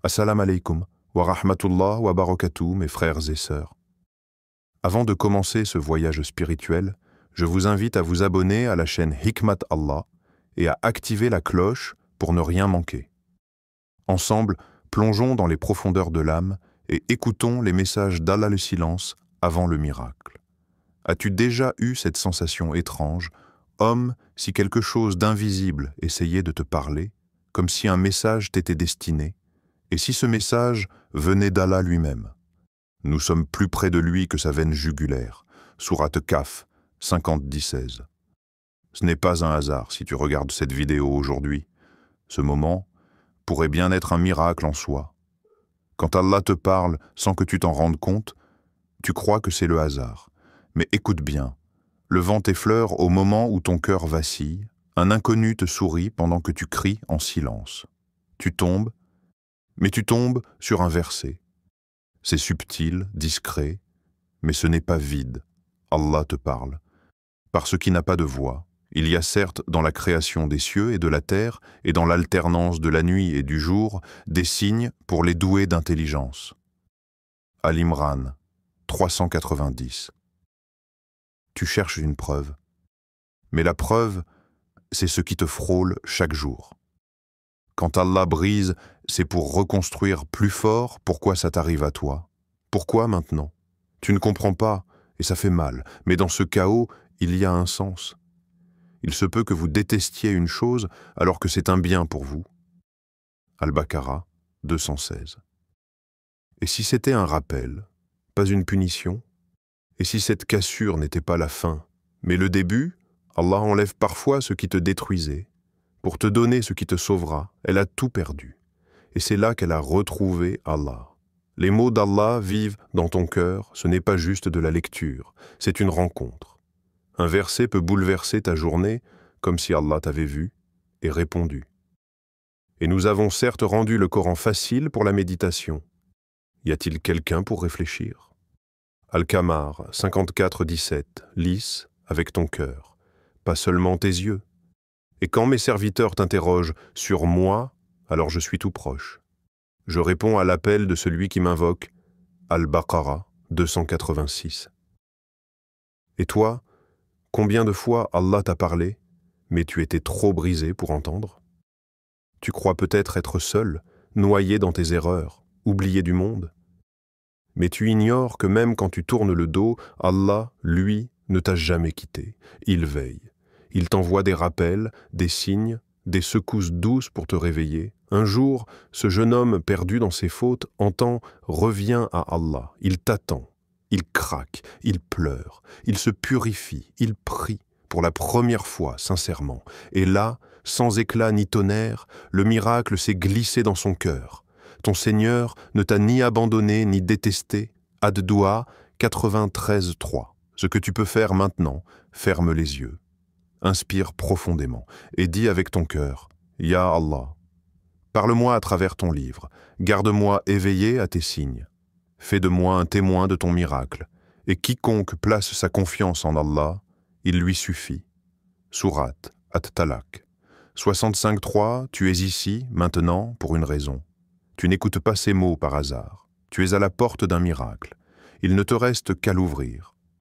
Assalamu alaikum wa rahmatullah wa barakatuh, mes frères et sœurs. Avant de commencer ce voyage spirituel, je vous invite à vous abonner à la chaîne Hikmat Allah et à activer la cloche pour ne rien manquer. Ensemble, plongeons dans les profondeurs de l'âme et écoutons les messages d'Allah le silence avant le miracle. As-tu déjà eu cette sensation étrange, homme, si quelque chose d'invisible essayait de te parler, comme si un message t'était destiné, et si ce message venait d'Allah lui-même? Nous sommes plus près de lui que sa veine jugulaire. Sourate Kaf, 50-16. Ce n'est pas un hasard si tu regardes cette vidéo aujourd'hui. Ce moment pourrait bien être un miracle en soi. Quand Allah te parle sans que tu t'en rendes compte, tu crois que c'est le hasard. Mais écoute bien, le vent t'effleure au moment où ton cœur vacille, un inconnu te sourit pendant que tu cries en silence. Tu tombes, mais tu tombes sur un verset. C'est subtil, discret, mais ce n'est pas vide. Allah te parle. Par ce qui n'a pas de voix, il y a certes dans la création des cieux et de la terre, et dans l'alternance de la nuit et du jour, des signes pour les doués d'intelligence. Al-Imran, 390. Tu cherches une preuve. Mais la preuve, c'est ce qui te frôle chaque jour. Quand Allah brise, c'est pour reconstruire plus fort pourquoi ça t'arrive à toi. Pourquoi maintenant? Tu ne comprends pas, et ça fait mal, mais dans ce chaos, il y a un sens. Il se peut que vous détestiez une chose alors que c'est un bien pour vous. Al-Baqarah, 216. Et si c'était un rappel, pas une punition? Et si cette cassure n'était pas la fin, mais le début? Allah enlève parfois ce qui te détruisait, pour te donner ce qui te sauvera. Elle a tout perdu. Et c'est là qu'elle a retrouvé Allah. Les mots d'Allah vivent dans ton cœur, ce n'est pas juste de la lecture, c'est une rencontre. Un verset peut bouleverser ta journée, comme si Allah t'avait vu et répondu. Et nous avons certes rendu le Coran facile pour la méditation. Y a-t-il quelqu'un pour réfléchir? Al-Qamar, 54-17, lisse avec ton cœur, pas seulement tes yeux. Et quand mes serviteurs t'interrogent sur moi, alors je suis tout proche. Je réponds à l'appel de celui qui m'invoque, Al-Baqarah, 286. Et toi, combien de fois Allah t'a parlé, mais tu étais trop brisé pour entendre? Tu crois peut-être être seul, noyé dans tes erreurs, oublié du monde. Mais tu ignores que même quand tu tournes le dos, Allah, lui, ne t'a jamais quitté. Il veille. Il t'envoie des rappels, des signes, des secousses douces pour te réveiller. Un jour, ce jeune homme perdu dans ses fautes entend « Reviens à Allah ». Il t'attend. Il craque, il pleure, il se purifie, il prie pour la première fois sincèrement. Et là, sans éclat ni tonnerre, le miracle s'est glissé dans son cœur. Ton Seigneur ne t'a ni abandonné ni détesté. Ad-Doua 93.3. Ce que tu peux faire maintenant, ferme les yeux. Inspire profondément et dis avec ton cœur, « Ya Allah, parle-moi à travers ton livre, garde-moi éveillé à tes signes. Fais de moi un témoin de ton miracle, et quiconque place sa confiance en Allah, il lui suffit. » Sourate At-Talaq. 65.3. Tu es ici, maintenant, pour une raison. Tu n'écoutes pas ces mots par hasard. Tu es à la porte d'un miracle. Il ne te reste qu'à l'ouvrir.